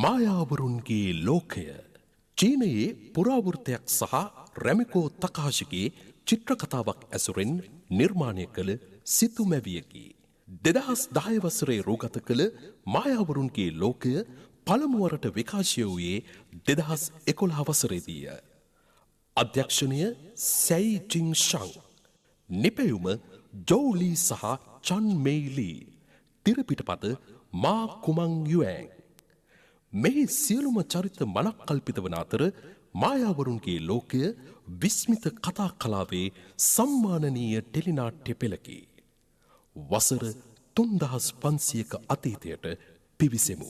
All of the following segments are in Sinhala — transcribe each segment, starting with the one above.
මායාවරුන්ගේ ලෝකය චීනයේ පුරාවෘත්තයක් සහ රැමිකෝ තකාශිගේ චිත්‍රකතාවක් ඇසුරෙන් නිර්මාණය කළ සිතුමැවියකි. 2010 වසරේ රූගත කළ මායාවරුන්ගේ ලෝකය පළමුවරට විකාශය වූයේ 2011 වසරේදීය. අධ්‍යක්ෂණය සැයි ජින් ෂං, නිපැයුම ජෝලී සහ චන් මෙයිලී, තිරපිටපත මා කුමං යුඇන්. මෙහි සියලුම චරිත මනක් කල්පිත වන අතර මායාවරුන්ගේ ලෝකය විස්මිත කතා කලාවේ සම්මානනීය ටෙලිනාට්‍ය පෙළකි. වසර 3500ක අතීතයට පිවිසෙමු.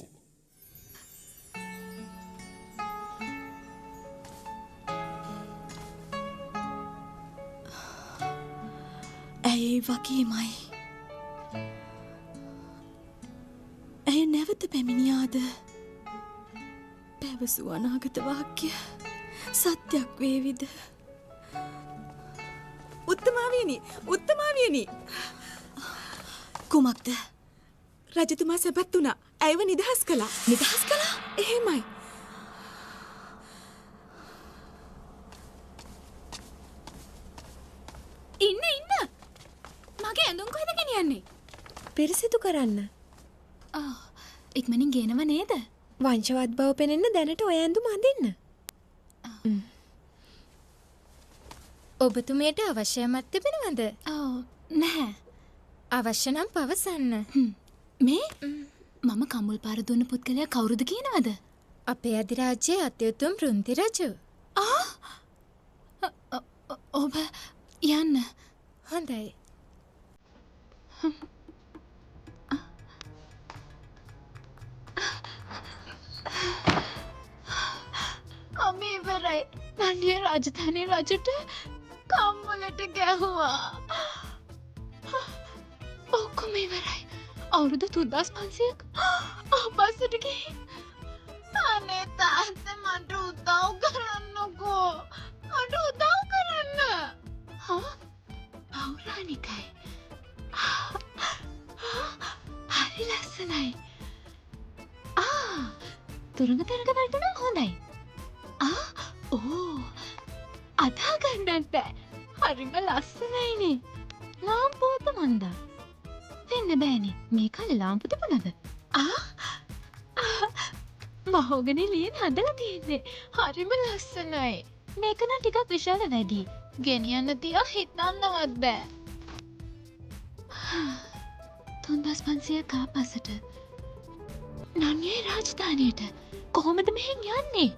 ඇයි වගේමයි. ඇය නැවත පැමිණියාද? පැවසූ අනාගත වාක්‍ය සත්‍යක් වේවිද? උත්තමාවියනි කුමක්ද? රජතුමා සැපත් වුණා. ඇයව නිදහස් කළා. නිදහස් කළා? එහෙමයි. ඉන්න මගේ ඇඳුම් කොහෙද ගෙනියන්නේ? පිරිසිදු කරන්න. ඉක්මනින් ගේනව නේද? වංශවත් බව පෙනෙන්න දැනට ඔය ඇඳුම අඳින්න. ඔබතුමියට අවශ්‍යමත් තිබෙනවද? නැහැ. අවශ්‍ය නම් පවසන්න. මේ මම කමුල් පාර දුන්න පුද්ගලයා කවුරුද කියනවද? අපේ අධිරාජ්‍යයේ අතිඋතුම් පෘන්ති රජු. ඔබ යන්න. හොඳයි. අම්මේ ඉවරයි. නන්දිය රාජධානී රජුට කම්වලට ගැහුවා. ඔක්කොම ඉවරයි. අවුරුදු 3500ක් ආපස්සට ගිහින්. අනේ තාත්තේ මට උදව් කරන්නකෝ. මට උදව් කරන්න. පෞරාණිකයි. හරි ලස්සනයි. තුරුඟ වලට හොඳයි. අදා ගන්නත් බෑ. හරිම ලස්සනයිනේ. ලාම්පුවත මන්දා. වෙන්න බෑනේ. මේ කාලේ ලාම්පු තිබුණද? මහෝගනේ ලියන හදලා තියෙන්නේ. හරිම ලස්සනයි. මේක නම් ටිකක් විශාල වැඩි. ගෙනියන්න තියා හිතන්නවත් බෑ. 3500 කාපසට නන්ගේ රාජධානියට කොහොමද මෙහෙන් යන්නේ?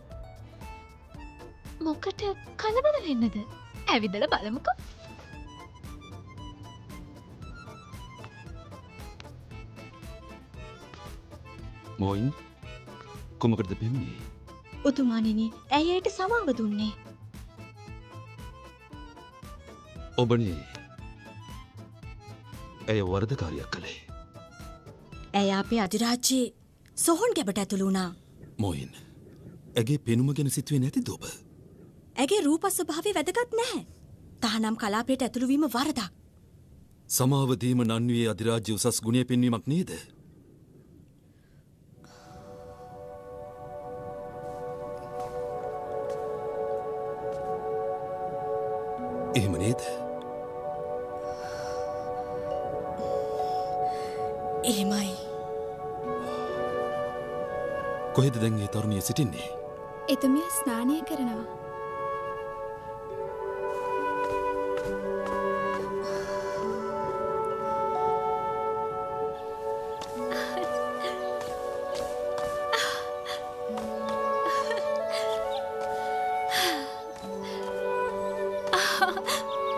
මොකට කලබල වෙන්නද? ඇවිදලා බලමුකෝ. මොයින් කොමකටද පෙම්න්නේ? උතුමාණෙනි, ඇයි ඒට සමාව දුන්නේ? ඔබනේ ඇය වරදකාරියක් කළේ. ඇය අපේ අධිරාජ්‍යයේ සොහොන් ගැබට ඇතුළු වුණා. මොයින් ඇගේ පෙනුම ගැන සිතුවේ නැතිද ඔබ? ඇගේ රූප ස්වභාවය වැදගත් නැහැ. තහනම් කලාපයට ඇතුළු වීම වරදක්. සමාව දීම නන්වියේ අධිරාජ්‍ය උසස් ගුණය පෙන්වීමක් නේද? එහෙම නේද? එහෙමයි. කොහෙද දැන් මේ තරුණිය සිටින්නේ? එතුමිය ස්නානය කරනවා.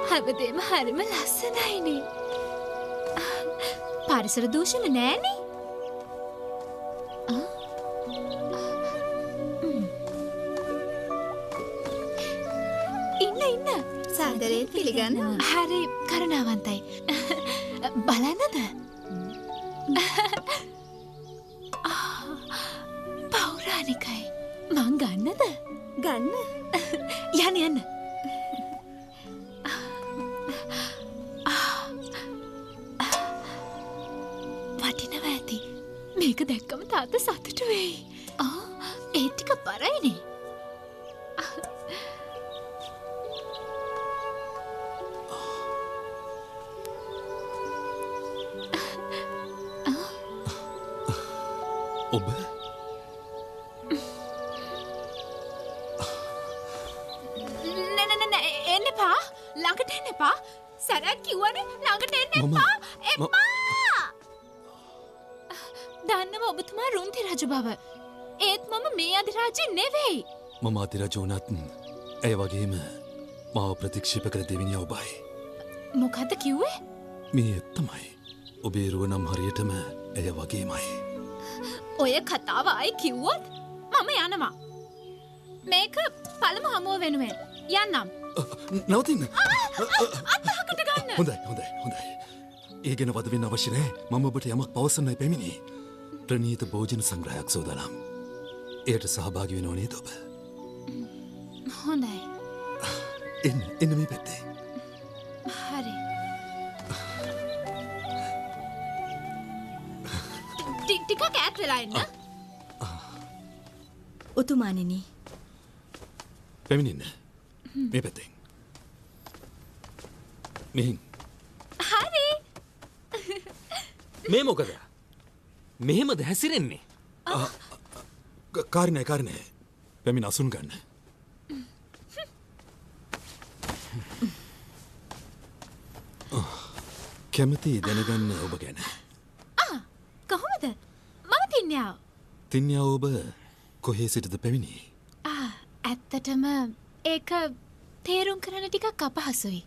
හැමදේම හරිම ලස්සනයිනේ. පරිසර දූෂණ නෑනේ. ඉන්න සාදරයෙන් පිළිගන්නවා. හරි කරුණාවන්තයි. බලන්නද? පෞරාණිකයි. මං ගන්නද? ගන්න. යන්න. වටිනවා ඇති. මේක දැක්කම තාත්තා සතුටු වෙයි. ඒ ටික බරයිනේ. ඔබ නෑ එන්න එපා. ළඟට එන්න එපා. සරත් කිව්වනේ ළඟට එන්න එපා. එපා. දන්නව ඔබතුමා රුන්ති රජු බව. ඒත් මම මේ අධිරාජ්‍ය නෙවෙයි. මම අධිරජ වුණත් ඇය වගේම මාව ප්‍රතික්ෂේප කළ දෙවිනි ඔබයි. මොකද්ද කිව්වේ? මේ තමයි. ඔබේ රුව නම් හරියටම ඇය වගේමයි. ඔය කතාව ආයි කිව්වොත් මම යනවා. මේක පළමු හමුව වෙනුවෙන් යන්නම්. නවතින්න. අතහකට ගන්න. හොඳයි. ඒ ගැන වද වෙන්න අවශ්‍ය නැහැ. මම ඔබට යමක් පවසන්නයි පැමිණි. ප්‍රණීත භෝජන සංග්‍රහයක් සෝදානම්. එයට සහභාගී වෙනව නේද ඔබ? හොඳයි. එන්න මේ පැත්තේ. හරි. ටිකක් ඈත් වෙලා ඉන්න. උතුමාණෙනි. පැමිණෙන්න. මේ පැත්තෙන්. මෙහින්. හරි. මේ මොකද? මෙහෙමද හැසිරෙන්නේ? කාරිනෑ. පැමිණ අසුන් ගන්න. කැමති දැනගන්න ඔබ ගැන. කොහොමද? මම තින්යාව. තින්යාව ඔබ කොහේ සිටද පැමිණි? ඇත්තටම ඒක තේරුම් කරන ටිකක් අපහසුයි.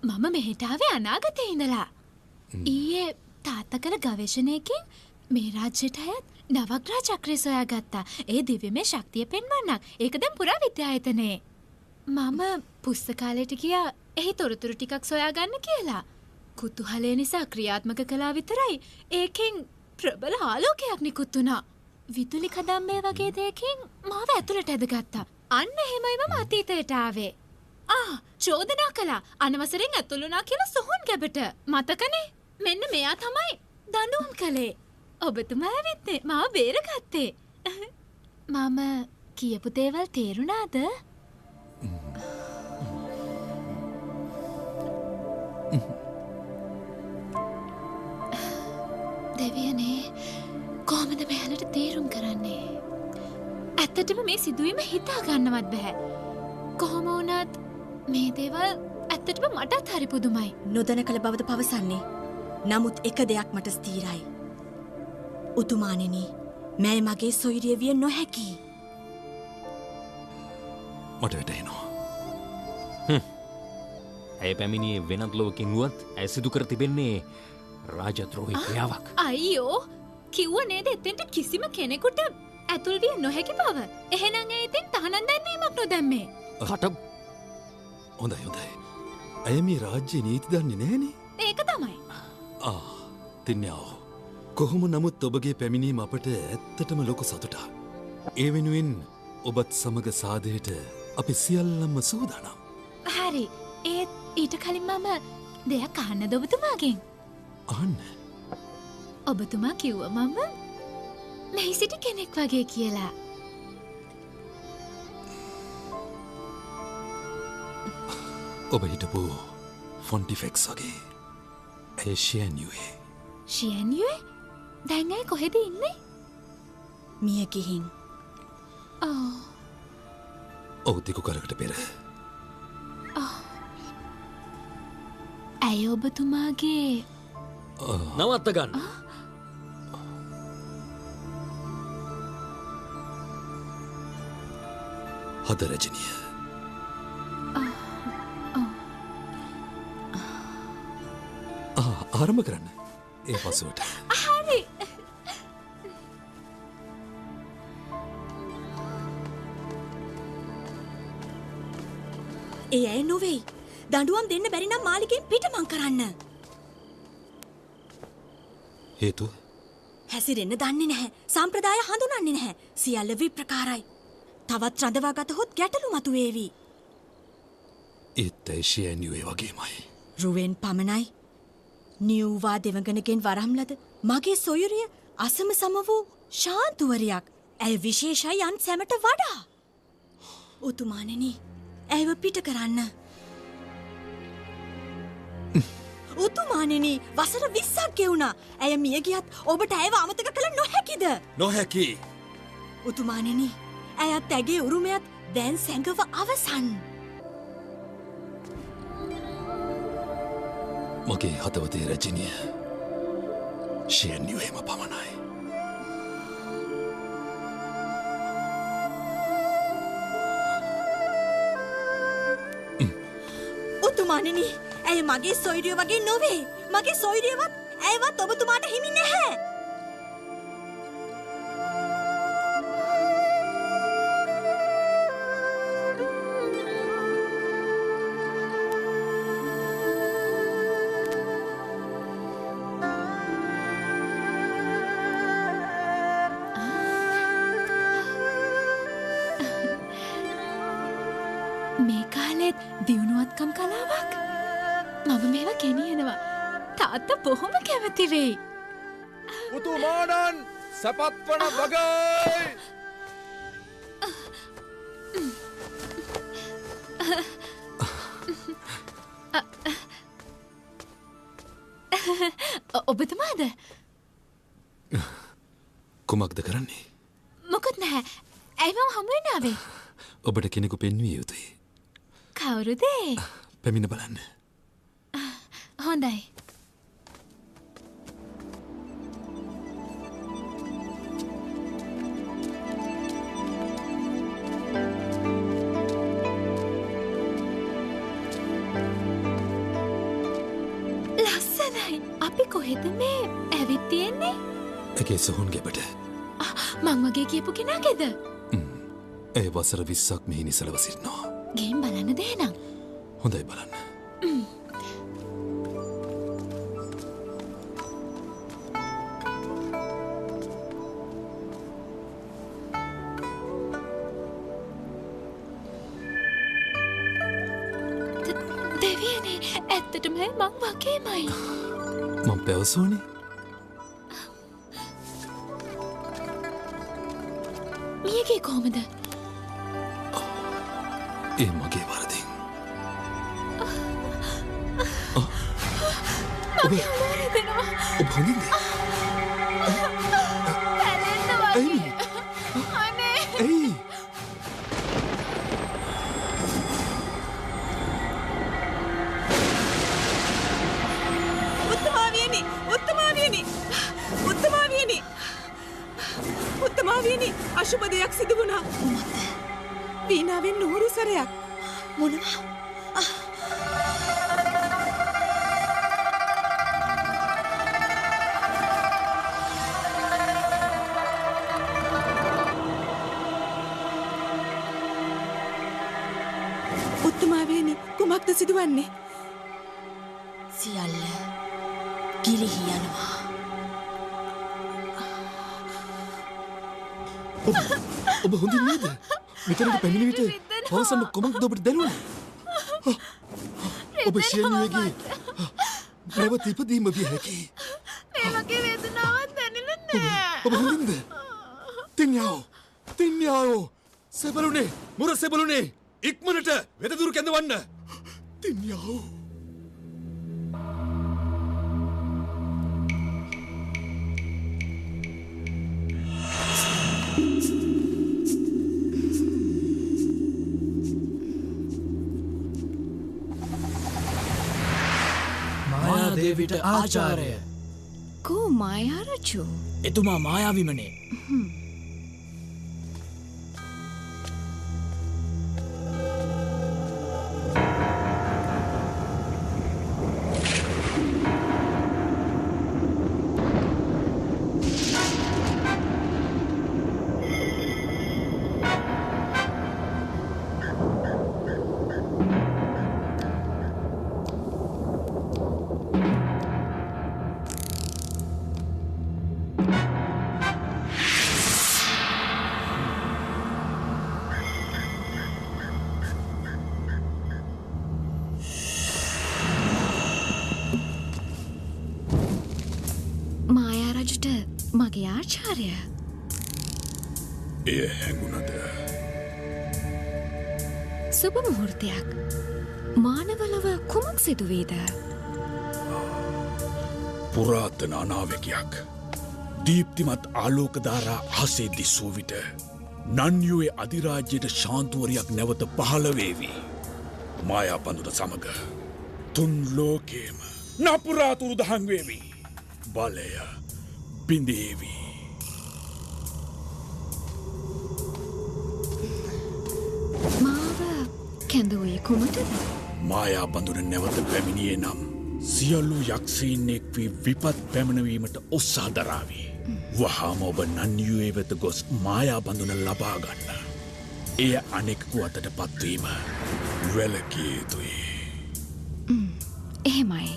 මම මෙහෙට ආවේ අනාගතේ ඉඳලා. ඊයේ තාත්තා කළ ගවේෂණයකින් මේ රාජ්‍යයට අයත් නවග්‍රහ චක්‍රය සොයාගත්තා. ඒ දිව්‍යමය ශක්තිය පෙන්වන්නක්. ඒක දැන් පුරාවිද්‍යායතනයේ. මම පුස්තකාලයට ගියා එහි තොරතුරු ටිකක් සොයාගන්න කියලා. කුතුහලය නිසා ක්‍රියාත්මක කළා විතරයි ඒකෙන් ප්‍රබල ආලෝකයක් නිකුත් වුණා. විදුලි කදම්බය වගේ දෙයකින් මාව ඇතුළට ඇදගත්තා. අන්න එහෙමයි මම අතීතයට ආවේ. චෝදනා කළා අනවසරෙන් ඇතුළු වුණා කියලා සොහොන් ගැබට. මතකනේ? මෙන්න මෙයා තමයි දඬුවම් කළේ. ඔබතුමා ඇවිත් මාව බේරගත්තේ. මම කියපු දේවල් තේරුණාද? දෙවියනේ කොහොමද මෙයාලට තේරුම් කරන්නේ? ඇත්තටම මේ සිදුවීම හිතා ගන්නවත් බෑ. කොහොම වුණත් මේ දේවල් ඇත්තටම මටත් හරි පුදුමයි. නොදැන කළ බවද පවසන්නේ. නමුත් එක දෙයක් මට ස්ථීරයි. උතුමාණෙනි, මෑ මගේ සොයුරිය විය නොහැකි. මට වැටහෙනවා. ඇය පැමිණියේ වෙනත් ලෝකෙන් වුවත් ඇය සිදු කර තිබෙන්නේ රාජද්‍රෝහී ක්‍රියාවක්. අයියෝ කිව්ව නේද එතෙන්ට කිසිම කෙනෙකුට ඇතුල් විය නොහැකි බව. එහෙනම් ඇය ඉතින් තහනම් දැන්වීමක් නොදැම්මේ. හොඳයි. ඇය මේ රාජ්‍ය නීති දන්නේ නැහනේ. ඒක තමයි. තින්යාව. කොහොම නමුත් ඔබගේ පැමිණීම අපට ඇත්තටම ලොකු සතුටක්. ඒ වෙනුවෙන් ඔබත් සමග සාදයට අපි සියල්ලම සූදානම්. හරි. ඒත් ඊට කලින් මම දෙයක් අහන්නද ඔබතුමාගෙන්? අහන්න. ඔබතුමා කිව්ව මම මෙහි සිටි කෙනෙක් වගේ කියලා. ඔබ හිටපු ෆොන්ටිෆෙක්ස් වගේ. ඇය ෂියන්යුවේ. ෂියන්යුවේ? දැන් ඇය කොහෙද ඉන්නේ? මිය ගිහින්. ඔව් දිගු කරකට පෙර. ඇය ඔබතුමාගේ නවත්ත ගන්න. හද රජනිය. ආරම්භ කරන්න. ඒ පසුවට. හරි. ඒ ඇය නොවෙයි. දඬුවම් දෙන්න බැරි නම් මාලිකෙන් පිටමං කරන්න. හේතුව? හැසිරෙන්න දන්නේ නැහැ. සම්ප්‍රදාය හඳුනන්නේ නැහැ. සියල්ල විප්‍රකාරයි. තවත් රඳවා ගතහොත් ගැටලු මතුවේවි. ඒත් ඇය ෂියන්යුවේ වගේමයි. රුවෙන් පමණයි. නියුවා දෙවඟනගෙන් වරම් ලද මගේ සොයුරිය අසම සම වූ ශාන්තුවරයක්. ඇය විශේෂයි අන් සැමට වඩා. උතුමාණෙනි, ඇයව පිට කරන්න. උතුමාණෙනි, වසර 20ක් ගෙවුණා. ඇය මිය ගියත් ඔබට ඇයව අමතක කළ නොහැකිද? නොහැකි. උතුමාණෙනි, ඇයත් ඇගේ උරුමයත් දැන් සැඟව අවසන්. මගේ හදවතේ රැජිනිය ශයන්නිවේම පමණයි. උතුමාණෙනි, ඇය මගේ සොයුරිය වගේ නොවේ. මගේ සොයුරියවත් ඇයවත් ඔබතුමාට හිමි නැහැ. මේ කාලෙත් දියුණුවත්කම් කලාවක්. මම මේවා ගෙනියනවා. තාත්තා බොහොම කැමති වෙයි. උතුමාණන් සැපත්වන වගයි! ඔබතුමාද? කුමක්ද කරන්නේ? මොකුත් නැහැ. ඇයි මම හමු වෙන්න ආවේ? ඔබට කෙනෙකු පෙන්විය යුතුයි. කවුරුද? පැමිණ බලන්න. හොඳයි. ලස්සනයි. අපි කොහෙද මේ ඇවිත් තියෙන්නේ? ඇගේ සොහොන් ගෙබට. මං වගේ කියපු කෙනාගේද? ඇය වසර 20ක් මෙහි නිසලව සිටිනවා. ගේම් බලන්න දේනම්. හොඳයි බලන්න. දෙවියනේ, ඇත්තටම මං වගේමයි. මං පැවසෝනේ. මියගේ කොහමද? ඒ මගේ වරදින්. මගේ අමාරු දෙනවා. ඔබ හොඳින්ද? පැලෙන්න වගේ. අනේ. ඇයි? උත්තමාවියනි! උත්තමාවියනි! උත්තමාවියනි! උත්තමාවියනි! අශුභ දෙයක් සිදු වුණා. කුමක්ද? වීණාවෙන් නුහුරු සරයක්. මොනවා? උත්තමාවියනි, කුමක්ද සිදුවන්නේ? සියල්ල ගිලිහි යනවා. ඔබ හොඳින් නේද? මෙතනට පැමිණි විට පවසන්න කොමක්ද ඔබට දැනුනේ? ඔබ ශයන්නිවේගේ නැවත ඉපදීම විය හැකි. මේ වගේ වේදනාවක් දැනෙන්නේ නැහැ. ඔබ හොඳින්ද? තින්යාවෝ සෙබළුනේ මුර සෙබළුනේ ඉක්මනට වෙදදුරු කැඳවන්න. තින්යාවෝ මායාදේවිට ආචාරය. කෝ මායාරචු? එතුමා මායාවිමනේ. මායාරජුට මගේ ආචාර්ය. එය හැඟුණද? සුබ මුහුර්තයක්. මානවලව කුමක් සිදුවේද? පුරාතන අනාවැකියක්. දීප්තිමත් ආලෝකධාරා අහසේ දිස්සූ විට නන්යුවේ අධිරාජ්‍යයට ශාන්තුවරයක් නැවත පහළ වේවි. මායා පඳුර සමග තුන් ලෝකේම නපුරාතුරු දහන් වේවි. බලය බිඳේවි. මාව කැඳවුවේ කුමටද? මායා බඳුන නැවත පැමිණියේ නම් සියලු යක්ෂයින් එක් වී විපත් පැමිණවීමට උත්සාහ දරාවි. වහාම ඔබ නන්යුවේ වෙත ගොස් මායා බඳුන ලබා ගන්න. එය අනෙකකු අතට පත්වීම වැළකිය යුතුයි. එහෙමයි.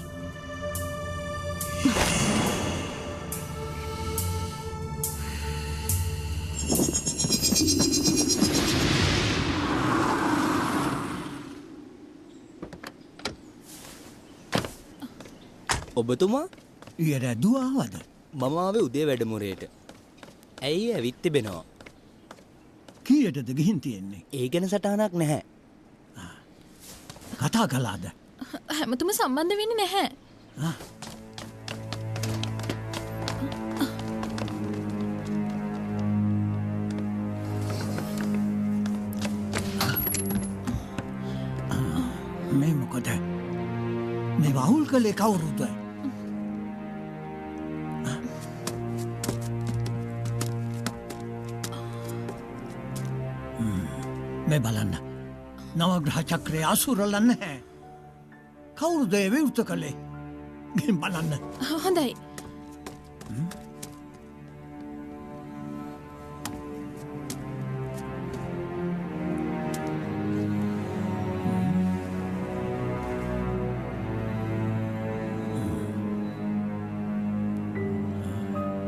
ඔබතුමා ඊට දුවාවද? මම ආවේ උදේ වැඩමුරේට. ඇයි ඇවිත් තිබෙනවා? කීයටද ගිහින් තියෙන්නේ? ඒ ගැන සටහනක් නැහැ. කතා කළාද? හැමතුම සම්බන්ධ වෙන්නේ නැහැ. මේ මොකද? මේ වහුල් කළේ කවුරුද? මේ බලන්න. නවග්‍රහ චක්‍රය අසුරල නැහැ. කවුරුද ඒ විවෘත කළේ? ගෙන් බලන්න. හොඳයි.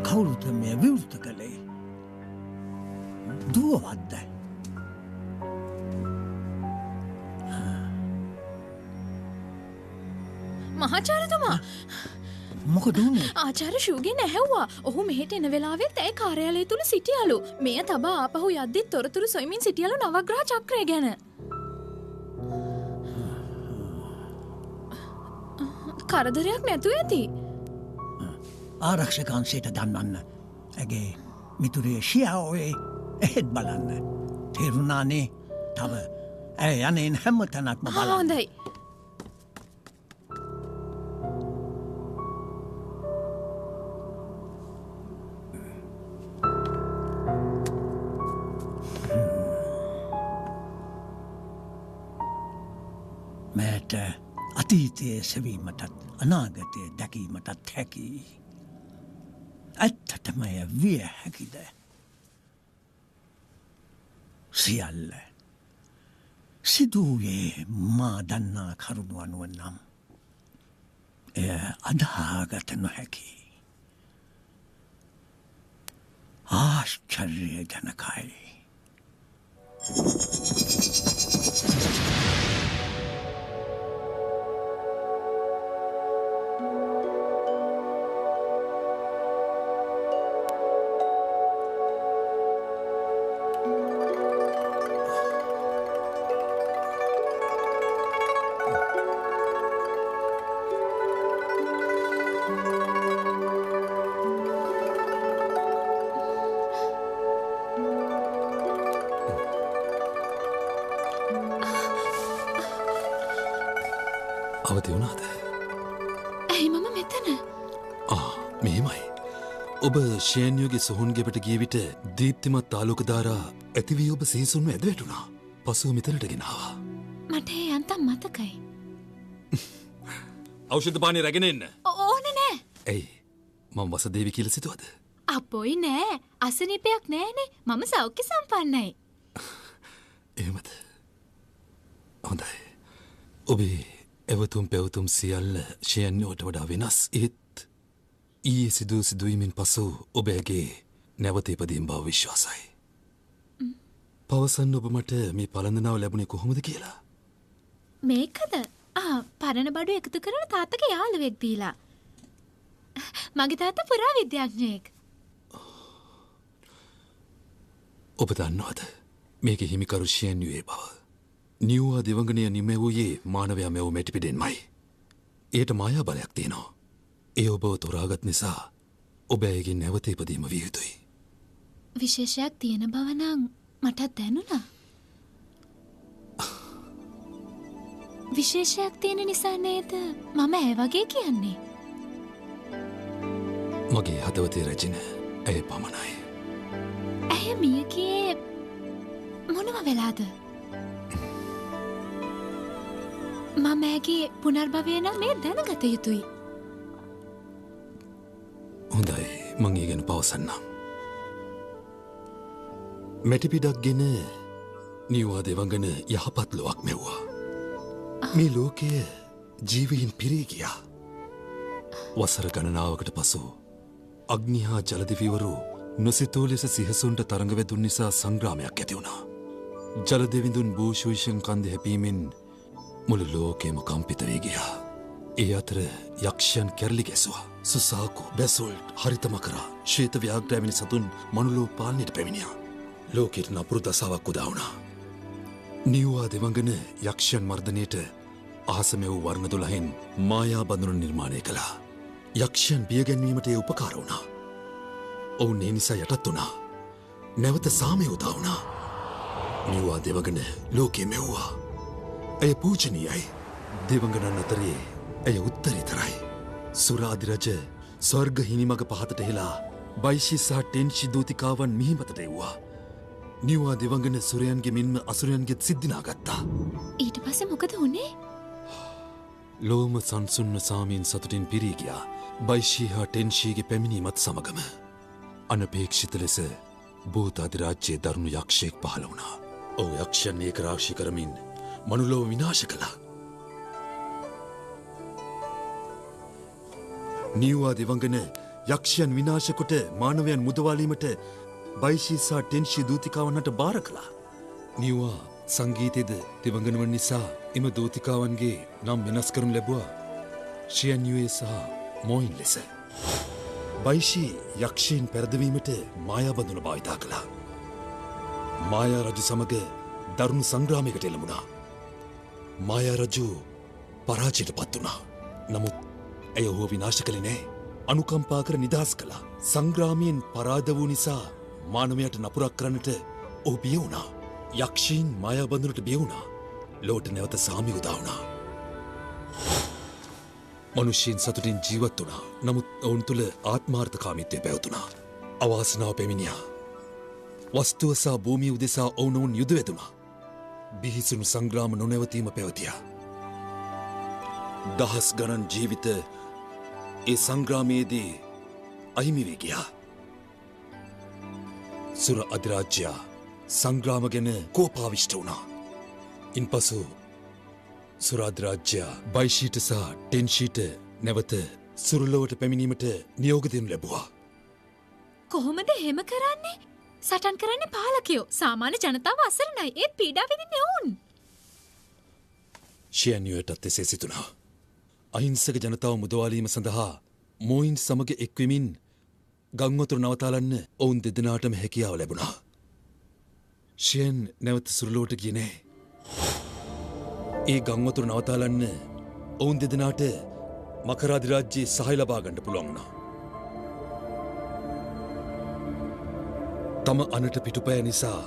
කවුරුද මේ විවෘත කළේ? දුවවද්ද? මහාචාර්යතුමා මොකද වුනේ? ආචාර්ය ෂූගේ නැහැව්වා. ඔහු මෙහෙට එන වෙලාවෙත් ඇය කාර්යාලය තුල සිටියලු. මෙය තබා ආපහු යද්දි තොරතුරු සොයමින් සිටියලු නවග්‍රහ චක්‍රය ගැන. කරදරයක් නැතුව ඇති. ආරක්ෂකංශයට දන්වන්න. ඇගේ මිතුරේ ශියාවේ එහෙත් බලන්න. තේරුණානේ. තව ඇය යන්නේන් හැම තැනක්ම බලන්න. හොඳයි. මෑට අතීතයේ සෙවීමටත් අනාගතය දැකීමටත් හැකි. ඇත්තටමය විය හැකිද? සියල්ල සිදුවේ මා දන්නා කරුණු අනුව නම් එය අදහාගත නොහැකි. ආශ්චර්ය ජනකයි. අවදි වුණාද? ඇයි මම මෙතන? මෙහෙමයි. ඔබ ෂේන්යෝගේ සොහොන් ගෙපට ගිය විට දීප්තිමත් ආලෝකධාරා ඇති වී ඔබ සිහිසුන්ව ඇද වැටුණා. පසුව මෙතනට ගෙනාවා. මට ඒ යන්තම් මතකයි. ඖෂධ පානේ රැගෙන එන්න. ඕනේ නෑ. ඇයි? මම වසදේවි කියලා සිතුවද? අපොයි නෑ. අසනීපයක් නෑනේ. මම සෞඛ්‍ය සම්පන්නයි. එහෙමද? හොඳයි. ඔබේ එවතුම් පැවතුම් සියල්ල ෂයන්යෝට වඩා වෙනස්. ඒත් ඊයේ සිදුවීමෙන් පසු ඔබගේ නැවත ඉපදීම් බව විශ්වාසයි. පවසන්න ඔබ මට මේ පළඳනාව ලැබුණේ කොහොමද කියලා? මේකද? පරණ බඩු එකතු කරන තාත්තගේ යාළුවෙක් දීලා. මගේ තාත්තා පුරා විද්‍යාඥයෙක්. ඔබ දන්නවද මේක හිමිකරු ෂියන්යුවේ බව. නියුවා දෙවඟනය නිමැවූයේ මානවයා මෙව් මැටිපිඩෙන්මයි. එයට මායා බලයක් තියෙනවා. ඒ ඔබව තොරාගත් නිසා ඔබ ඇයගෙන් නැවත ඉපදීම විය යුතුයි. විශේෂයක් තියෙන බව නම් මටත් දැනුණා. විශේෂයක් තියෙන නිසා නේද මම ඇය වගේ කියන්නේ. මගේ හදවතේ රැජින ඇය පමණයි. ඇය මියගේ මොනව වෙලාද? මම ඇගේ පුනර්භවය නම් මේ දැනගත යුතුයි. හොඳයි මං ඒ ගැන පවසන්නම්. මැටිපිඩක් ගෙන නියවා දෙවඟන යහපත් ලොවක් මෙව්වා. මේ ලෝකය ජීවීන් පිරී ගියා. වසර ගණනාවකට පසු අග්නිහා ජලදිවිවරු නොසිතූ ලෙස සිහසුන්ට තරඟවැදුන් නිසා සංග්‍රාමයක් ඇති වුණා. ජලදෙවිඳුන් භූෂූෂන් කන්ද හැපීමෙන් මුළු ලෝකයම කම්පිත වී ගියා. ඒ අතර යක්ෂයන් කැරලි ගැසුවා. සුසාකු, බැසොල්ට්, හරිතමකරා, ශ්වේත ව්‍යාග්‍රෑමිනි සතුන් මනුලෝ පාලනයට පැමිණියා. ලෝකෙට නපුරු දසාවක් උදා වුණා. නියවා දෙවඟන යක්ෂයන් මර්ධනයට අහසම වූ වර්ණ 12න් මායා බඳුන නිර්මාණය කළා. යක්ෂයන් බියගැන්වීමට ඒ උපකාර වුණා. ඔවුන් ඒ නිසා යටත් වුණා. නැවත සාමය උදා වුණා. නියවා දෙවඟන ලෝකෙ මෙව්වා. ඇය පූජනීයයි. දෙවඟනන් අතරේ ඇය උත්තරීතරයි. සුරාධිරජ ස්වර්ග හිනිමග පහතට හෙලා බයිෂි සහ ටෙන්ෂි දූතිකාවන් මිහිමතට එව්වා. නියවා දෙවඟන සුරයන්ගේ මෙන්ම අසුරයන්ගෙත් සිද්ධිනා ගත්තා. ඊට පස්සේ මොකද වුණේ? ලෝම සංසුන්න සාමීන් සතුටින් පිරී ගියා. බයිෂී හා ටෙන්ෂීගේ පැමිණීමත් සමගම අනපේක්ෂිත ලෙස භූත අධිරාජ්‍යයේ දරුණු යක්ෂයෙක් පහළ වුණා. ඔහු යක්ෂයන් ඒකරාශී කරමින් මනුලොව විනාශ කළා. නියවා දෙවඟන යක්ෂයන් විනාශ කොට මානවයන් මුදවාලීමට බයිෂී සහ ටෙන්ෂී දූතිකාවන්ට බාර කළා. නියවා සංගීතයේද දෙවඟනවන් නිසා එම දූතිකාවන්ගේ නම් වෙනස් කරනු ලැබුවා ෂියන්යුවේ සහ මොයින් ලෙස. බයිෂී යක්ෂයන් පැරදවීමට මායා බඳුන භාවිතා කළා. මායා රජු සමග දරුණු සංග්‍රාමයකට එළඹුණා. මායා රජු පරාජයට පත් වුණා. නමුත් ඇය ඔහුව විනාශ කළේ නෑ. අනුකම්පා කර නිදහස් කළා. සංග්‍රාමයෙන් පරාද වූ නිසා මානවයට නපුරක් කරන්නට ඔහු බිය වුණා. යක්ෂීන් මායා බඳුනට බිය වුණා. ලෝට නැවත සාමි උදා වුණා. මනුෂ්‍යයන් සතුටින් ජීවත් වුණා. නමුත් ඔවුන් තුළ ආත්මාර්ථකාමීත්වය පැවතුණා. අවාසනාව පැමිණියා. වස්තුව සහ භූමිය උදෙසා ඔවුනොවුන් යුද වැදුණා. බිහිසුණු සංග්‍රාම නොනැවතීම පැවතියා. දහස් ගණන් ජීවිත ඒ සංග්‍රාමයේදී අහිමි වී ගියා. සුර අධිරාජ්‍යයා සංග්‍රාම ගැන කෝපාවිෂ්ඨ වුණා. ඉන්පසු සුරාධිරාජ්‍යයා බයිෂීට සහ ටෙන්ෂීට නැවත සුරලොවට පැමිණීමට නියෝග දෙනු ලැබුවා. කොහොමද එහෙම කරන්නේ? සටන් කරන්නේ පාලකයෝ. සාමාන්‍ය ජනතාව අසරණයි. ඒත් පීඩා විඳින්නේ ඔවුන්. ෂියන්යුවටත් එසේ සිතුණා. අහිංසක ජනතාව මුදවාලීම සඳහා මෝයින් සමග එක්වෙමින් ගංවතුර නවතාලන්න ඔවුන් දෙදෙනාටම හැකියාව ලැබුණා. ෂියන් නැවත සුරලොවට ගියේ නෑ. ඒ ගංවතුර නවතාලන්න ඔවුන් දෙදෙනාට මකරාධිරාජ්‍යයේ සහාය ලබා ගන්න පුළුවන් වුණා. තම අනට පිටුපය නිසා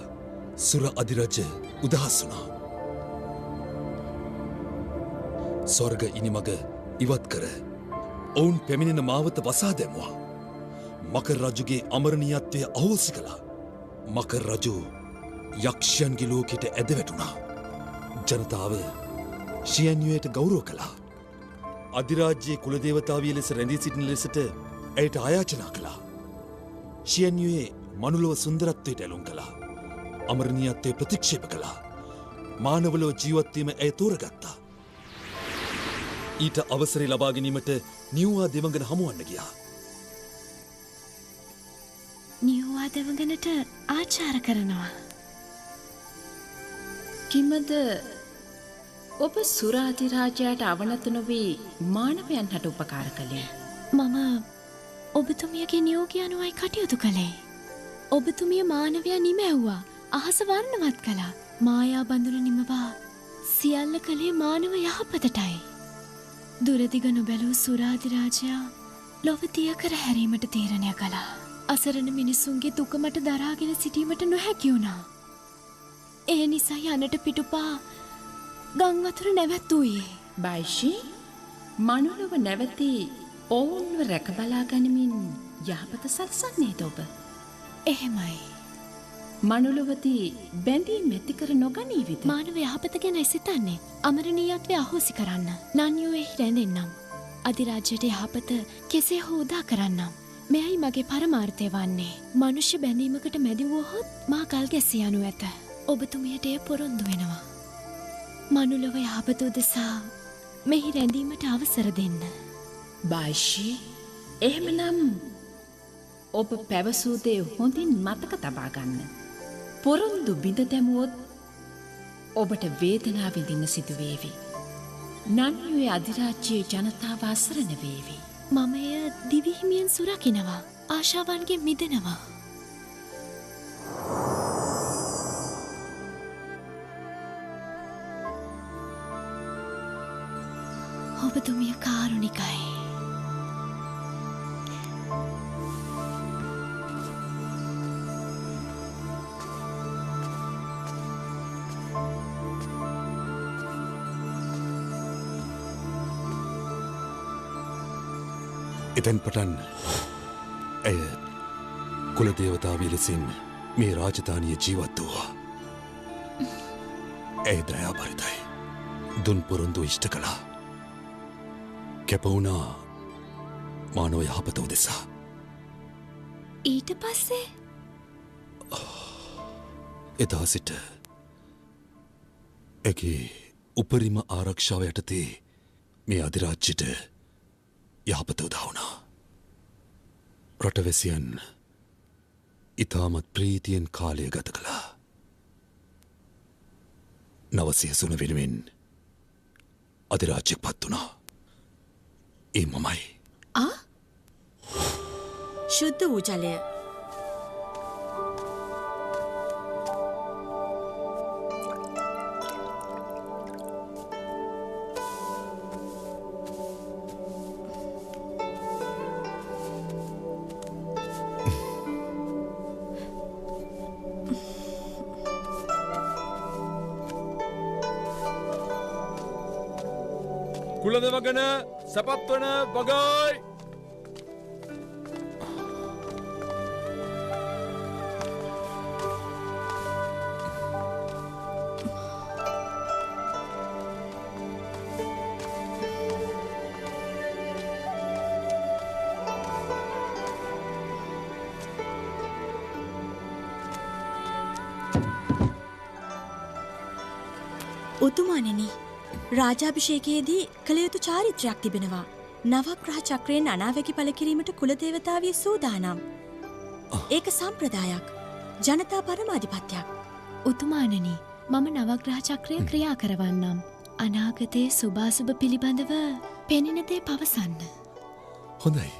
සුර අධිරජ උදහස් වුණා. ස්වර්ග ඉනිමග ඉවත් කර ඔවුන් පැමිණෙන මාවත වසා දැමුවා. මකර රජුගේ අමරණීයත්වය අහෝසි කළා. මකර රජු යක්ෂයන්ගේ ලෝකෙට ඇද වැටුණා. ජනතාව ෂියන්යුවට ගෞරව කළා. අධිරාජ්‍යයේ කුලදේවතාවිය ලෙස රැඳී සිටින ලෙසට ඇයට ආයාචනා කළා. ෂියන්යුවේ මනුලොව සුන්දරත්වයට ඇලුම් කළා. අමරණීයත්වය ප්‍රතික්ෂේප කළා. මානවලව ජීවත්වීම ඇය තෝරගත්තා. ඊට අවසරය ලබා ගැනීමට නියවා දෙවඟන හමුවන්න ගියා. නියවා දෙවඟනට ආචාර කරනවා. කිමද ඔබ සුරාධිරාජයාට අවනත නොවී මානවයන් හට උපකාර කළේ? මම ඔබතුමියගේ නියෝගය අනුවයි කටයුතු කළේ. ඔබතුමිය මානවයා නිමැව්වා. අහස වර්ණවත් කළා. මායා බඳුන නිමවා සියල්ල කළේ මානව යහපතටයි. දුරදිග නොබැලූ සුරාධිරාජයා ලොව තිය කර හැරීමට තීරණය කළා. අසරණ මිනිසුන්ගේ දුක මට දරාගෙන සිටීමට නොහැකි වුණා. ඒ නිසා යනට පිටුපා ගං වතුර නැවැත්වූයේ. බයිෂි මනුලොව නැවති ඔවුන්ව රැකබලා ගනිමින් යහපත සලසන්නේද ඔබ? එහෙමයි. මනුලොවති බැඳීම් ඇති කර නොගනීවිද? මානව යහපත ගැනයි සිතන්නේ. අමරණීයත්වය අහෝසි කරන්න. නන්යුවෙහි රැඳෙන්නම්. අධිරාජ්‍යයට යහපත කෙසේ හෝ උදා කරන්නම්. මෙයයි මගේ පරමාර්ථය වන්නේ. මනුෂ්‍ය බැඳීමකට මැදි වුවහොත් මා කල් ගැසී යනු ඇත. ඔබතුමියට එය පොරොන්දු වෙනවා. මනුලොව යහපත උදෙසා මෙහි රැඳීමට අවසර දෙන්න. බයිෂි එහෙමනම් ඔබ පැවසූ දේ හොඳින් මතක තබා ගන්න. පොරොන්දු බිඳ දැමුවොත් ඔබට වේදනාව විඳින්න සිදු වේවි. නන්යුවේ අධිරාජ්‍යයේ ජනතාව අසරණ වේවි. මම එය දිවිහිමියෙන් සුරකිනවා. ආශාවන්ගෙන් මිදෙනවා. ඔබතුමිය කාරුණිකයි. එතැන් පටන් ඇය කුලදේවතාවී ලෙසින් මේ රාජධානිය ජීවත් වූවා. ඇය දයාබරිතයි. දුන් පොරොන්දු ඉෂ්ට කළා. කැපවුණා මානව යහපත උදෙසා. ඊට පස්සේ එදා සිට ඇගේ උපරිම ආරක්ෂාව යටතේ මේ අධිරාජ්‍යයට යහපත උදා වුණා. රටවැසියන් ඉතාමත් ප්‍රීතියෙන් කාලය ගත කළා. නවසියසුන වෙනුවෙන් අධිරාජ්‍යයක් පත් වුණා. ඒ මමයි. ශුද්ධ වූ ජලය. කුලදෙවගන සැපත්වන වගයි. උතුමාණෙනි, රාජාභිෂේකයේදී කළ යුතු චාරිත්‍රයක් තිබෙනවා. නවග්‍රහ චක්‍රයෙන් අනාවැකි පළ කිරීමට කුලදේවතාවිය සූදානම්. ඒක සම්ප්‍රදායක්. ජනතා පරමාධිපත්‍යයක්. උතුමාණනි, මම නවග්‍රහ චක්‍රය ක්‍රියා කරවන්නම්. අනාගතයේ සුභාසුභ පිළිබඳව පෙනෙන දේ පවසන්න. හොඳයි.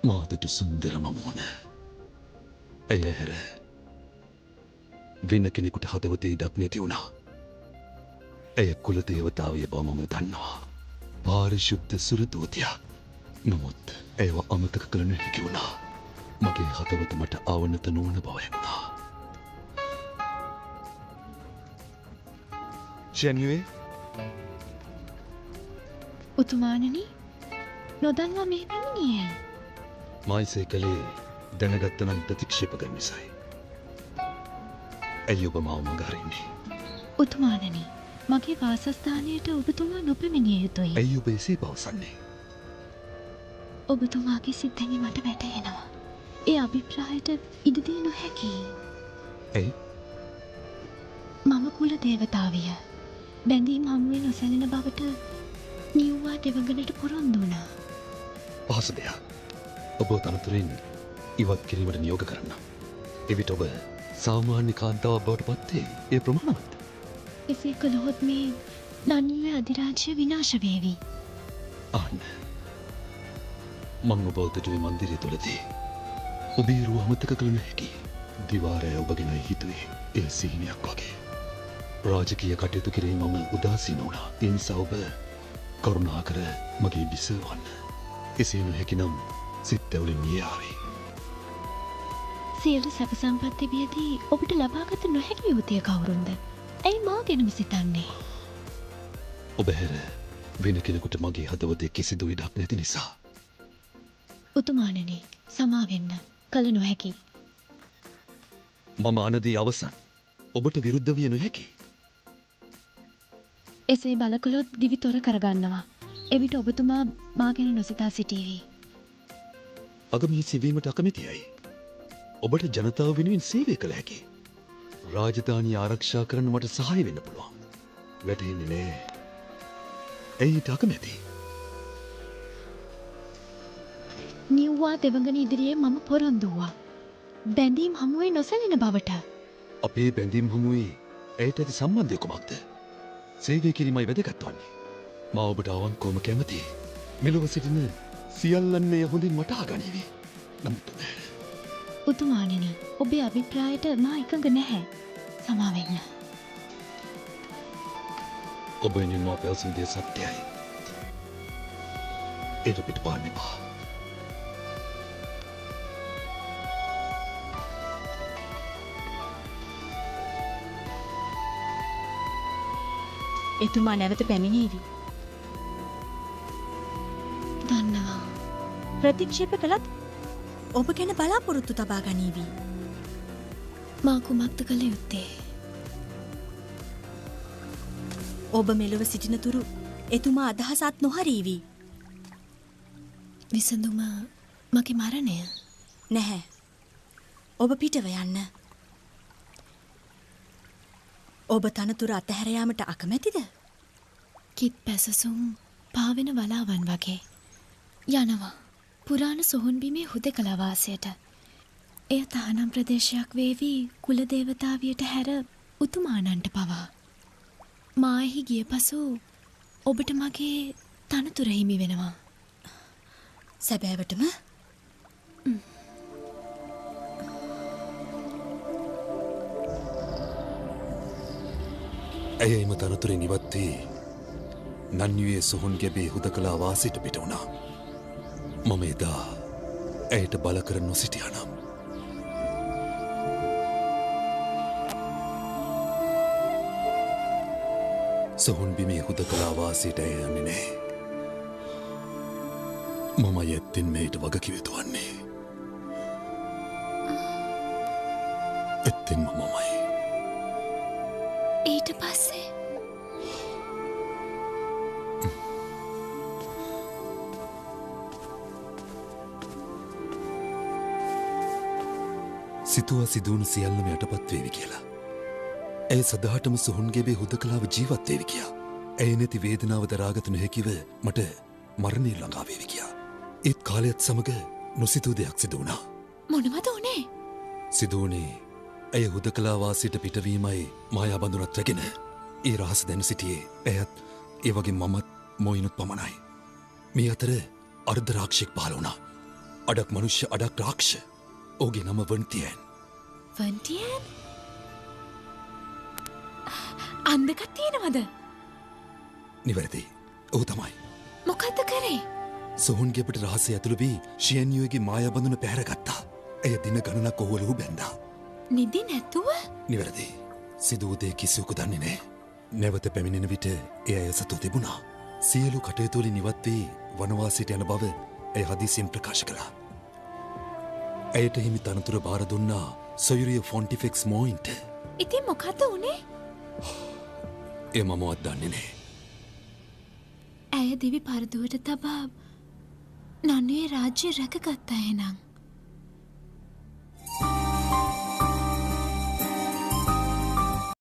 මාදට සුන්දරම මුණ. ඇය හැර වෙන කෙනෙකුට හදවතේ ඉඩක් නැති වුණා. ඇය කුලදේවතාවය බව මම දන්නවා. පාරිශුද්ධ සුරදූතියක්. නමුත් ඇයව අමතක කළ නොහැකි වුණා. මගේ හදවත මට අවනත නොවන බව හැඟුණා. ජැනියුවේ උතුමාණනි, නොදන්වා මෙහි පැමිණියේ. මායිසේ කළේ දැනගත්ත නම් ප්‍රතික්ෂේප කරන නිසායි. ඇයි ඔබ මාව මඟහරින්නේ? උතුමාණනි, මගේ වාසස්ථානයට ඔබතුමා නොපැමිණිය යුතුයි. ඇයි ඔබ එසේ පවසන්නේ? ඔබතුමාගේ සිතෙහි මට වැටහෙනවා. ඒ අභිප්‍රායට ඉඩ දිය නොහැකි. ඇයි? කුල දේවතාවිය බැඳීම් හමුවේ නොසැලෙන බවට නියුවා දෙවඟනට පොරොන්දු වුණා. පහසු දෙයක්. ඔබ තනතුරින් ඉවත් කිරීමට නියෝග කරන්න. එවිට ඔබ සාමාන්‍ය කාන්තාවක් බවට පත්වේ. ඒ ප්‍රමාණවත්. එසේ කළහොත් මේ නන්නියේ අධිරාජ්‍ය විනාශ වේවි. අන්න. මං ඔබ උදටුවේ මන්දිරය තුළදී ඔබේ රුව අමතක කළ නොහැකි. දිවාරය ඔබ ගැන හිතුවේ ඒ සිහිනයක් වගේ. රාජකීය කටයුතු කිරීම මම උදාසීන වුණා. ඒ නිසා ඔබ කරුණාකර මගේ බිසව වන්න. එසේ නොහැකි නම් සිත් ඇවුලින් මිය ආවේ. සියලු සැප සම්පත් තිබියදී ඔබට ලබාගත නොහැකි යුවතිය කවුරුන්ද? ඇයි මා ගැනම සිතන්නේ? ඔබ හැර වෙන කෙනෙකුට මගේ හදවතේ කිසිදු ඉඩක් නැති නිසා. උතුමාණනි, සමා වෙන්න. කල නොහැකි. මම අනදී අවසන්. ඔබට විරුද්ධ විය නොහැකි. එසේ බලකළොත් දිවි තොර කරගන්නවා. එවිට ඔබතුමා මා ගැන නොසිතා සිටීවි. අගමී සිවීමට අකමැතියයි. ඔබට ජනතාව වෙනුවෙන් සේවය කළ හැකි. රාජධානිය ආරක්ෂා කරන්න මට සහාය වෙන්න පුළුවන්. වැටහෙන්නේ නෑ. ඇයිට අකමැති? නියුවා දෙවඟන ඉදිරියේ මම පොරොන්දු වුණා. බැඳීම් හමුවේ නොසැලෙන බවට. අපේ බැඳීම් හමුවේ ඇයට ඇති සම්බන්ධය කුමක්ද? සේවය කිරීමයි වැදගත් වන්නේ. මා ඔබට අවංකවම කැමතියි. මෙලොව සිටින සියල්ලන් එය හොඳින් වටහා ගනිවි. නමුත් උතුමාණනි, ඔබේ අභිප්‍රායට මා එකඟ නැහැ. සමා වෙන්න. ඔබ වෙනුවෙන් මා පැවසුම් දේ සත්‍යයි. ඒක පිටපාන්න එපා. එතුමා නැවත පැමිණේවි. දන්නවා. ප්‍රතික්ෂේප කළත් ඔබ ගැන බලාපොරොත්තු තබා ගනීවි. මා කුමක්ද කළ යුත්තේ? ඔබ මෙලොව සිටින තුරු එතුමා අදහසත් නොහරීවි. විසඳුම මගේ මරණය? නැහැ. ඔබ පිටව යන්න. ඔබ තනතුර අතහැර යාමට අකමැතිද? කිත් පැසසුම් පාවෙන වලාවන් වගේ. යනවා. පුරාණ සොහොන් බිමේ හුදෙකලා වාසයට. එය තහනම් ප්‍රදේශයක් වේවි කුල දේවතාවියට හැර උතුමාණන්ට පවා. මා එහි ගිය පසු ඔබට මගේ තනතුර හිමි වෙනවා. සැබෑවටම? ඇය එම තනතුරෙන් ඉවත් වී නන්වියේ සොහොන් ගැබේ හුදකලා වාසයට පිට වුණා. මම එදා ඇයට බල කර නොසිටියානම් සොහොන් බිමේ හුදකලා වාසයට ඇය යන්නේ නැහැ. මම ඇත්තෙන් මෙයට වගකිව යුතු වන්නේ. ඇත්තෙන්ම මමයි. ඊට පස්සේ සිතුවා සිදුවුණු සියල්ලම යටපත් වේවි කියලා. ඇය සදහටම සොහොන් ගෙබේ හුදකලාව ජීවත් වේවි කියා. ඇය නැති වේදනාව දරාගත නොහැකිව මට මරණය ළඟා වේවි කියා. ඒත් කාලයත් සමග නොසිතූ දෙයක් සිදු වුණා. මොනවද උනේ? සිදු වුණේ ඇය හුදකලා වාසයට පිටවීමයි මායා බඳුනත් රැගෙන ඒ රහස දැන සිටියේ ඇයත් ඒ වගේ මමත් මොයිනුත් පමණයි. මේ අතර අර්ධ රාක්ෂයෙක් පහළ වුණා. අඩක් මනුෂ්‍ය අඩක් රාක්ෂ. ඔහුගේ නම වන්තියන්. වන්තියන්? අන්දකත් තියෙනවද? නිවැරදි. ඔහු තමයි. මොකද්ද කරේ? සොහොන් ගෙබට රහසේ ඇතුළු වී ෂියන්යුවේගේ මායා බඳුන පැහැරගත්තා. ඇය දින ගණනක් ඔහුව ලුහු බැන්දා. නිදි නැතුව? නිවැරදි. සිදු වූ දේ කිසිවෙකු දන්නේ නැහැ. නැවත පැමිණෙන විට ඒ අය සතු තිබුණා. සියලු කටයුතු වලින් ඉවත් වී වනවාසයට යන බව ඇය හදිසියෙන් ප්‍රකාශ කළා. ඇයට හිමි තනතුර බාර දුන්නා සොයුරිය ෆොන්ටිෆෙක්ස් මෝයින්ට. ඉතින් මොකද්ද උනේ? ඒ මමවත් දන්නේ නැහැ. ඇය දිවි පරදුවට තබා නන්වේ රාජ්‍ය රැකගත්තා එහෙනම්.